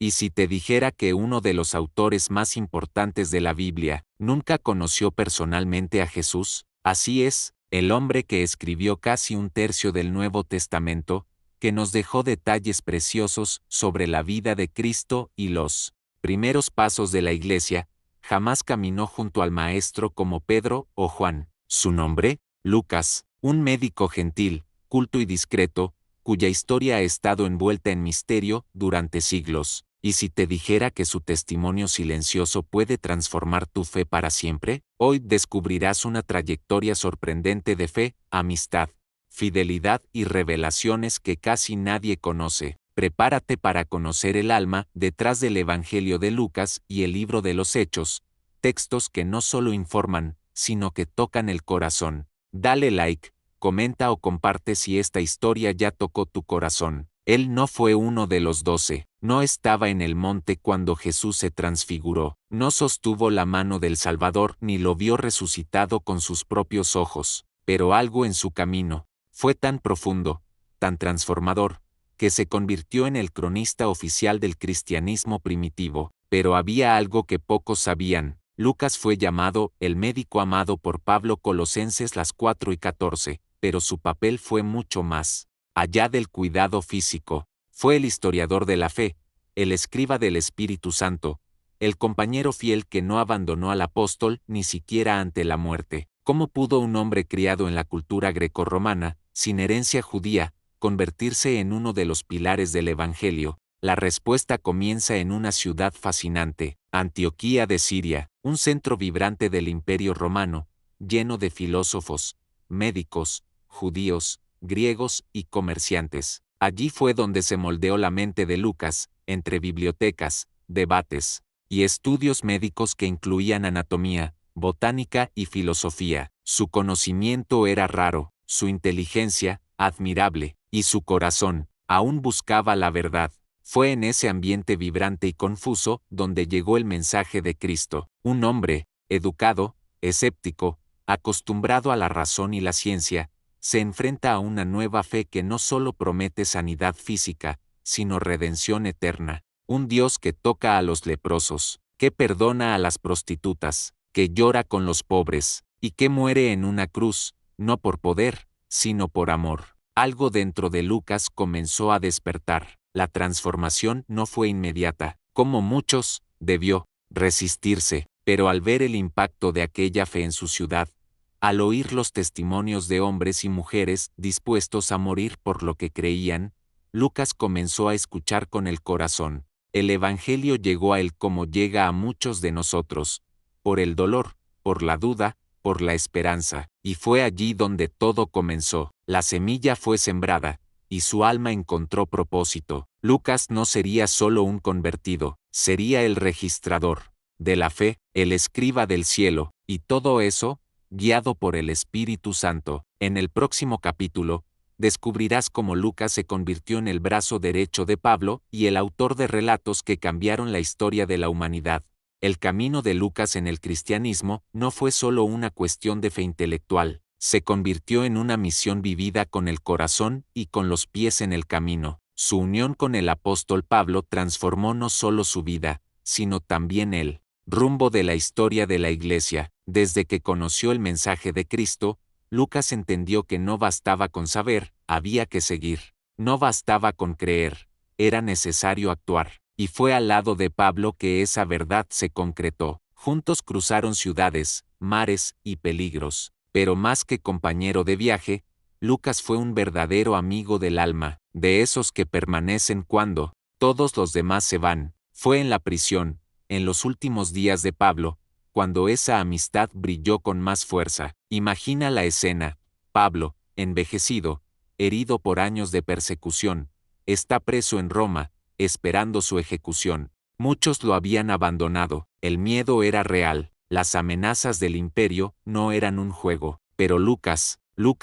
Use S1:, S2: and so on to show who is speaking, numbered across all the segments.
S1: ¿Y si te dijera que uno de los autores más importantes de la Biblia nunca conoció personalmente a Jesús? Así es, el hombre que escribió casi un tercio del Nuevo Testamento, que nos dejó detalles preciosos sobre la vida de Cristo y los primeros pasos de la Iglesia, jamás caminó junto al Maestro como Pedro o Juan. Su nombre, Lucas, un médico gentil, culto y discreto, cuya historia ha estado envuelta en misterio durante siglos. ¿Y si te dijera que su testimonio silencioso puede transformar tu fe para siempre? Hoy descubrirás una trayectoria sorprendente de fe, amistad, fidelidad y revelaciones que casi nadie conoce. Prepárate para conocer el alma detrás del Evangelio de Lucas y el libro de los Hechos, textos que no solo informan, sino que tocan el corazón. Dale like, comenta o comparte si esta historia ya tocó tu corazón. Él no fue uno de los 12, no estaba en el monte cuando Jesús se transfiguró, no sostuvo la mano del Salvador ni lo vio resucitado con sus propios ojos, pero algo en su camino fue tan profundo, tan transformador, que se convirtió en el cronista oficial del cristianismo primitivo. Pero había algo que pocos sabían. Lucas fue llamado el médico amado por Pablo, Colosenses 4:14, pero su papel fue mucho más allá del cuidado físico. Fue el historiador de la fe, el escriba del Espíritu Santo, el compañero fiel que no abandonó al apóstol ni siquiera ante la muerte. ¿Cómo pudo un hombre criado en la cultura grecorromana, sin herencia judía, convertirse en uno de los pilares del Evangelio? La respuesta comienza en una ciudad fascinante, Antioquía de Siria, un centro vibrante del Imperio Romano, lleno de filósofos, médicos, judíos, griegos y comerciantes. Allí fue donde se moldeó la mente de Lucas, entre bibliotecas, debates y estudios médicos que incluían anatomía, botánica y filosofía. Su conocimiento era raro, su inteligencia, admirable, y su corazón, aún buscaba la verdad. Fue en ese ambiente vibrante y confuso donde llegó el mensaje de Cristo, un hombre, educado, escéptico, acostumbrado a la razón y la ciencia, se enfrenta a una nueva fe que no solo promete sanidad física, sino redención eterna. Un Dios que toca a los leprosos, que perdona a las prostitutas, que llora con los pobres, y que muere en una cruz, no por poder, sino por amor. Algo dentro de Lucas comenzó a despertar. La transformación no fue inmediata, como muchos, debió resistirse, pero al ver el impacto de aquella fe en su ciudad, al oír los testimonios de hombres y mujeres dispuestos a morir por lo que creían, Lucas comenzó a escuchar con el corazón. El Evangelio llegó a él como llega a muchos de nosotros, por el dolor, por la duda, por la esperanza, y fue allí donde todo comenzó. La semilla fue sembrada, y su alma encontró propósito. Lucas no sería solo un convertido, sería el registrador de la fe, el escriba del cielo, y todo eso, guiado por el Espíritu Santo. En el próximo capítulo, descubrirás cómo Lucas se convirtió en el brazo derecho de Pablo y el autor de relatos que cambiaron la historia de la humanidad. El camino de Lucas en el cristianismo no fue solo una cuestión de fe intelectual, se convirtió en una misión vivida con el corazón y con los pies en el camino. Su unión con el apóstol Pablo transformó no solo su vida, sino también el rumbo de la historia de la Iglesia. Desde que conoció el mensaje de Cristo, Lucas entendió que no bastaba con saber, había que seguir. No bastaba con creer, era necesario actuar. Y fue al lado de Pablo que esa verdad se concretó. Juntos cruzaron ciudades, mares y peligros. Pero más que compañero de viaje, Lucas fue un verdadero amigo del alma, de esos que permanecen cuando todos los demás se van. Fue en la prisión, en los últimos días de Pablo, cuando esa amistad brilló con más fuerza. Imagina la escena. Pablo, envejecido, herido por años de persecución, está preso en Roma, esperando su ejecución. Muchos lo habían abandonado, el miedo era real, las amenazas del imperio no eran un juego, pero Lucas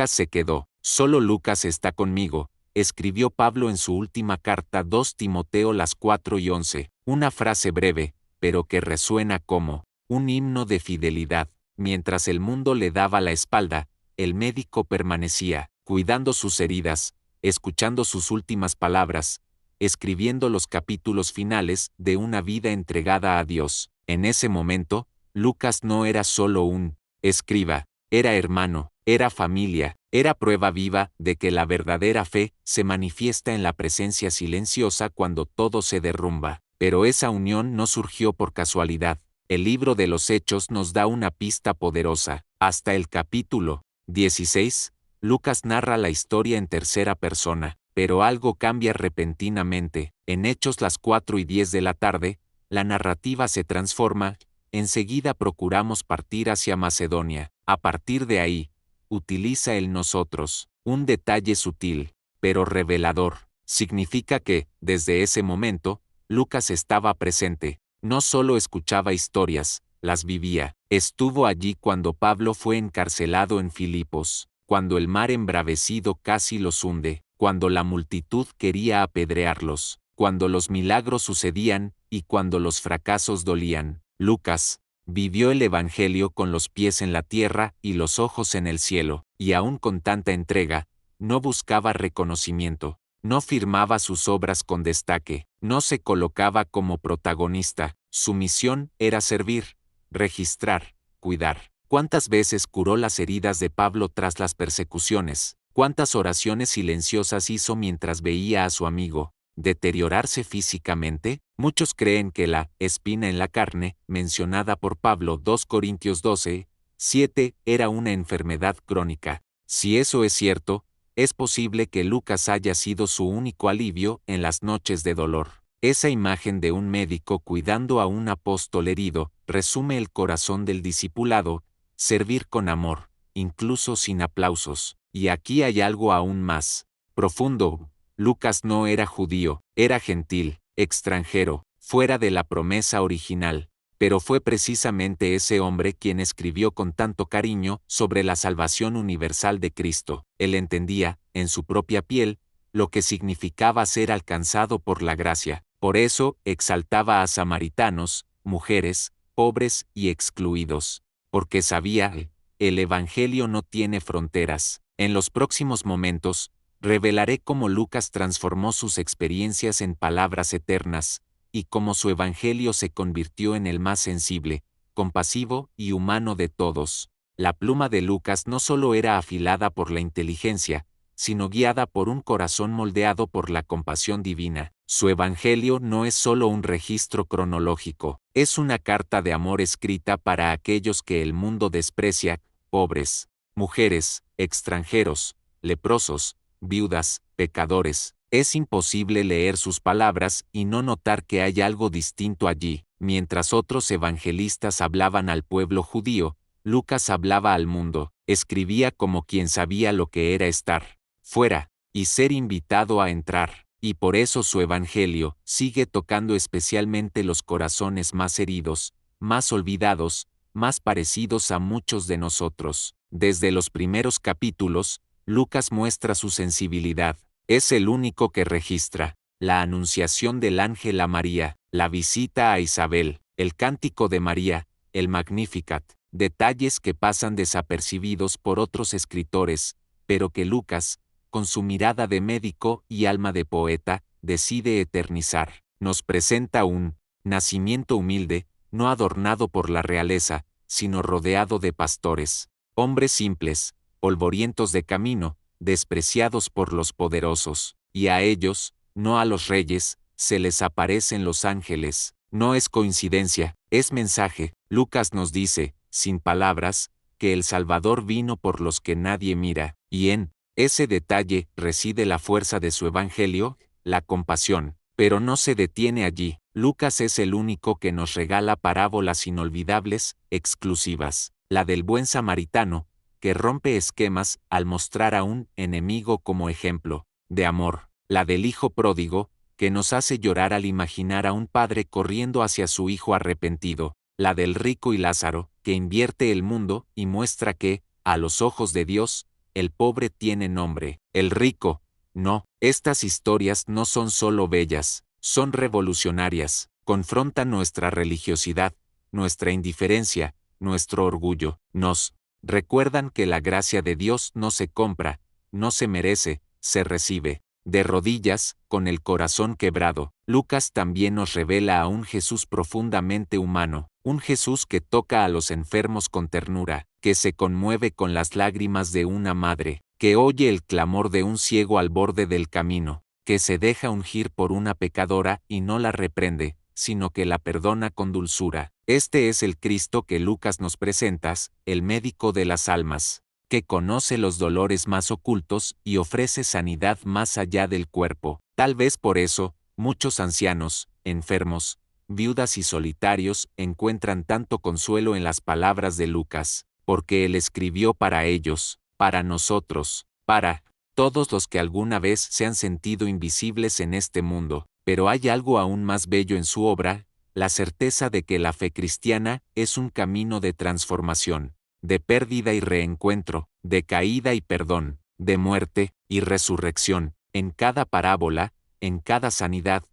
S1: se quedó. Solo Lucas está conmigo, escribió Pablo en su última carta 2 Timoteo 4:11, una frase breve, pero que resuena como un himno de fidelidad. Mientras el mundo le daba la espalda, el médico permanecía, cuidando sus heridas, escuchando sus últimas palabras, escribiendo los capítulos finales de una vida entregada a Dios. En ese momento, Lucas no era solo un escriba, era hermano, era familia, era prueba viva de que la verdadera fe se manifiesta en la presencia silenciosa cuando todo se derrumba. Pero esa unión no surgió por casualidad. El libro de los Hechos nos da una pista poderosa. Hasta el capítulo 16, Lucas narra la historia en tercera persona, pero algo cambia repentinamente. En Hechos las 4:10 de la tarde, la narrativa se transforma. Enseguida procuramos partir hacia Macedonia. A partir de ahí, utiliza el nosotros, un detalle sutil, pero revelador. Significa que, desde ese momento, Lucas estaba presente. No solo escuchaba historias, las vivía. Estuvo allí cuando Pablo fue encarcelado en Filipos, cuando el mar embravecido casi los hunde, cuando la multitud quería apedrearlos, cuando los milagros sucedían y cuando los fracasos dolían. Lucas vivió el Evangelio con los pies en la tierra y los ojos en el cielo, y aún con tanta entrega, no buscaba reconocimiento. No firmaba sus obras con destaque, no se colocaba como protagonista. Su misión era servir, registrar, cuidar. ¿Cuántas veces curó las heridas de Pablo tras las persecuciones? ¿Cuántas oraciones silenciosas hizo mientras veía a su amigo deteriorarse físicamente? Muchos creen que la espina en la carne, mencionada por Pablo 2 Corintios 12:7, era una enfermedad crónica. Si eso es cierto, es posible que Lucas haya sido su único alivio en las noches de dolor. Esa imagen de un médico cuidando a un apóstol herido resume el corazón del discipulado: servir con amor, incluso sin aplausos. Y aquí hay algo aún más profundo. Lucas no era judío, era gentil, extranjero, fuera de la promesa original. Pero fue precisamente ese hombre quien escribió con tanto cariño sobre la salvación universal de Cristo. Él entendía, en su propia piel, lo que significaba ser alcanzado por la gracia. Por eso exaltaba a samaritanos, mujeres, pobres y excluidos. Porque sabía, el Evangelio no tiene fronteras. En los próximos momentos, revelaré cómo Lucas transformó sus experiencias en palabras eternas, y cómo su evangelio se convirtió en el más sensible, compasivo y humano de todos. La pluma de Lucas no solo era afilada por la inteligencia, sino guiada por un corazón moldeado por la compasión divina. Su evangelio no es solo un registro cronológico, es una carta de amor escrita para aquellos que el mundo desprecia: pobres, mujeres, extranjeros, leprosos, viudas, pecadores. Es imposible leer sus palabras y no notar que hay algo distinto allí. Mientras otros evangelistas hablaban al pueblo judío, Lucas hablaba al mundo. Escribía como quien sabía lo que era estar fuera y ser invitado a entrar. Y por eso su evangelio sigue tocando especialmente los corazones más heridos, más olvidados, más parecidos a muchos de nosotros. Desde los primeros capítulos, Lucas muestra su sensibilidad. Es el único que registra la anunciación del ángel a María, la visita a Isabel, el cántico de María, el Magnificat, detalles que pasan desapercibidos por otros escritores, pero que Lucas, con su mirada de médico y alma de poeta, decide eternizar. Nos presenta un nacimiento humilde, no adornado por la realeza, sino rodeado de pastores, hombres simples, polvorientos de camino, despreciados por los poderosos, y a ellos, no a los reyes, se les aparecen los ángeles. No es coincidencia, es mensaje. Lucas nos dice, sin palabras, que el Salvador vino por los que nadie mira, y en ese detalle reside la fuerza de su evangelio, la compasión. Pero no se detiene allí. Lucas es el único que nos regala parábolas inolvidables, exclusivas. La del buen samaritano, que rompe esquemas al mostrar a un enemigo como ejemplo de amor. La del hijo pródigo, que nos hace llorar al imaginar a un padre corriendo hacia su hijo arrepentido. La del rico y Lázaro, que invierte el mundo y muestra que, a los ojos de Dios, el pobre tiene nombre. El rico, no. Estas historias no son solo bellas, son revolucionarias. Confrontan nuestra religiosidad, nuestra indiferencia, nuestro orgullo. Nos recuerdan que la gracia de Dios no se compra, no se merece, se recibe. de rodillas, con el corazón quebrado. Lucas también nos revela a un Jesús profundamente humano, un Jesús que toca a los enfermos con ternura, que se conmueve con las lágrimas de una madre, que oye el clamor de un ciego al borde del camino, que se deja ungir por una pecadora y no la reprende, sino que la perdona con dulzura. Este es el Cristo que Lucas nos presenta, el médico de las almas, que conoce los dolores más ocultos y ofrece sanidad más allá del cuerpo. Tal vez por eso, muchos ancianos, enfermos, viudas y solitarios encuentran tanto consuelo en las palabras de Lucas, porque él escribió para ellos, para nosotros, para todos los que alguna vez se han sentido invisibles en este mundo. Pero hay algo aún más bello en su obra, la certeza de que la fe cristiana es un camino de transformación, de pérdida y reencuentro, de caída y perdón, de muerte y resurrección. En cada parábola, en cada sanidad,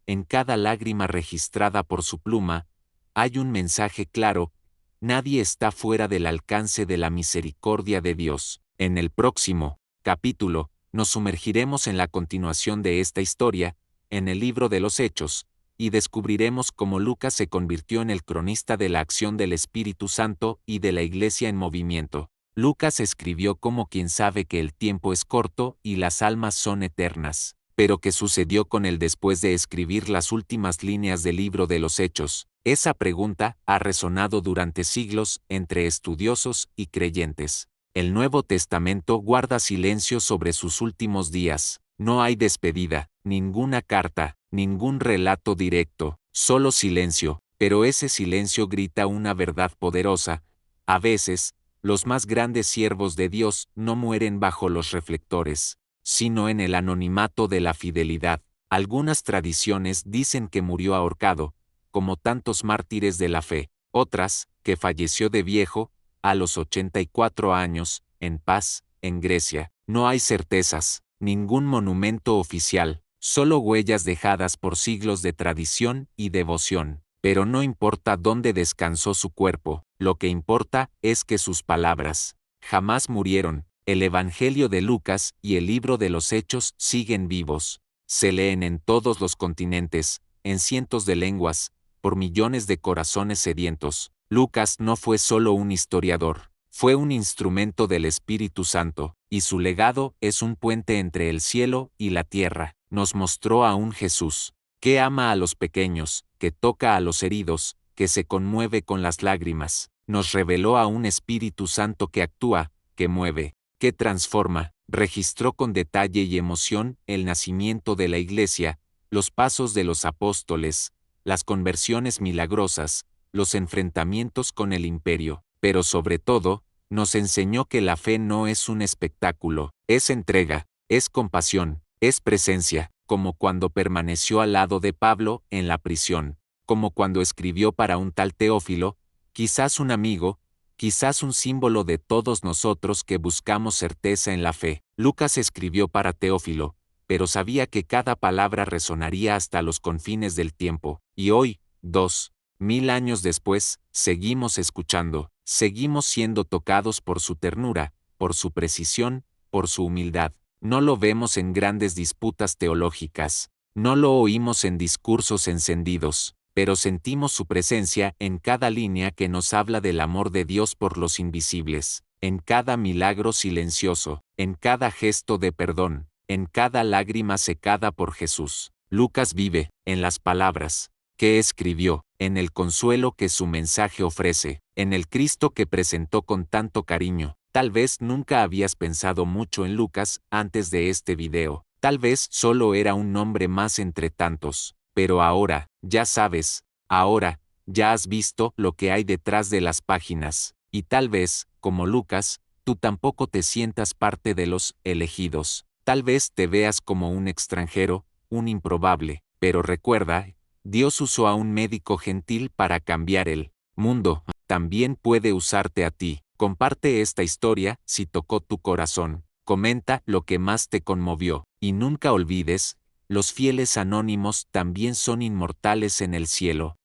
S1: en cada lágrima registrada por su pluma, hay un mensaje claro: nadie está fuera del alcance de la misericordia de Dios. En el próximo capítulo, nos sumergiremos en la continuación de esta historia, en el libro de los Hechos, y descubriremos cómo Lucas se convirtió en el cronista de la acción del Espíritu Santo y de la Iglesia en movimiento. Lucas escribió como quien sabe que el tiempo es corto y las almas son eternas. Pero ¿qué sucedió con él después de escribir las últimas líneas del libro de los Hechos? Esa pregunta ha resonado durante siglos entre estudiosos y creyentes. El Nuevo Testamento guarda silencio sobre sus últimos días. No hay despedida, ninguna carta, ningún relato directo, solo silencio, pero ese silencio grita una verdad poderosa. A veces, los más grandes siervos de Dios no mueren bajo los reflectores, sino en el anonimato de la fidelidad. Algunas tradiciones dicen que murió ahorcado, como tantos mártires de la fe; otras, que falleció de viejo, a los 84 años, en paz, en Grecia. No hay certezas, ningún monumento oficial, solo huellas dejadas por siglos de tradición y devoción. Pero no importa dónde descansó su cuerpo, lo que importa es que sus palabras jamás murieron. El Evangelio de Lucas y el libro de los Hechos siguen vivos. Se leen en todos los continentes, en cientos de lenguas, por millones de corazones sedientos. Lucas no fue solo un historiador, fue un instrumento del Espíritu Santo, y su legado es un puente entre el cielo y la tierra. Nos mostró a un Jesús que ama a los pequeños, que toca a los heridos, que se conmueve con las lágrimas. Nos reveló a un Espíritu Santo que actúa, que mueve, que transforma. Registró con detalle y emoción el nacimiento de la Iglesia, los pasos de los apóstoles, las conversiones milagrosas, los enfrentamientos con el imperio. Pero sobre todo, nos enseñó que la fe no es un espectáculo, es entrega, es compasión, es presencia, como cuando permaneció al lado de Pablo en la prisión, como cuando escribió para un tal Teófilo, quizás un amigo, quizás un símbolo de todos nosotros que buscamos certeza en la fe. Lucas escribió para Teófilo, pero sabía que cada palabra resonaría hasta los confines del tiempo, y hoy, 2000 años después, seguimos escuchando, seguimos siendo tocados por su ternura, por su precisión, por su humildad. No lo vemos en grandes disputas teológicas, no lo oímos en discursos encendidos, pero sentimos su presencia en cada línea que nos habla del amor de Dios por los invisibles, en cada milagro silencioso, en cada gesto de perdón, en cada lágrima secada por Jesús. Lucas vive en las palabras que escribió, en el consuelo que su mensaje ofrece, en el Cristo que presentó con tanto cariño. Tal vez nunca habías pensado mucho en Lucas antes de este video, tal vez solo era un nombre más entre tantos, pero ahora, ya sabes, ahora, ya has visto lo que hay detrás de las páginas, y tal vez, como Lucas, tú tampoco te sientas parte de los elegidos, tal vez te veas como un extranjero, un improbable, pero recuerda, Dios usó a un médico gentil para cambiar el mundo, también puede usarte a ti. Comparte esta historia si tocó tu corazón, comenta lo que más te conmovió, y nunca olvides, los fieles anónimos también son inmortales en el cielo.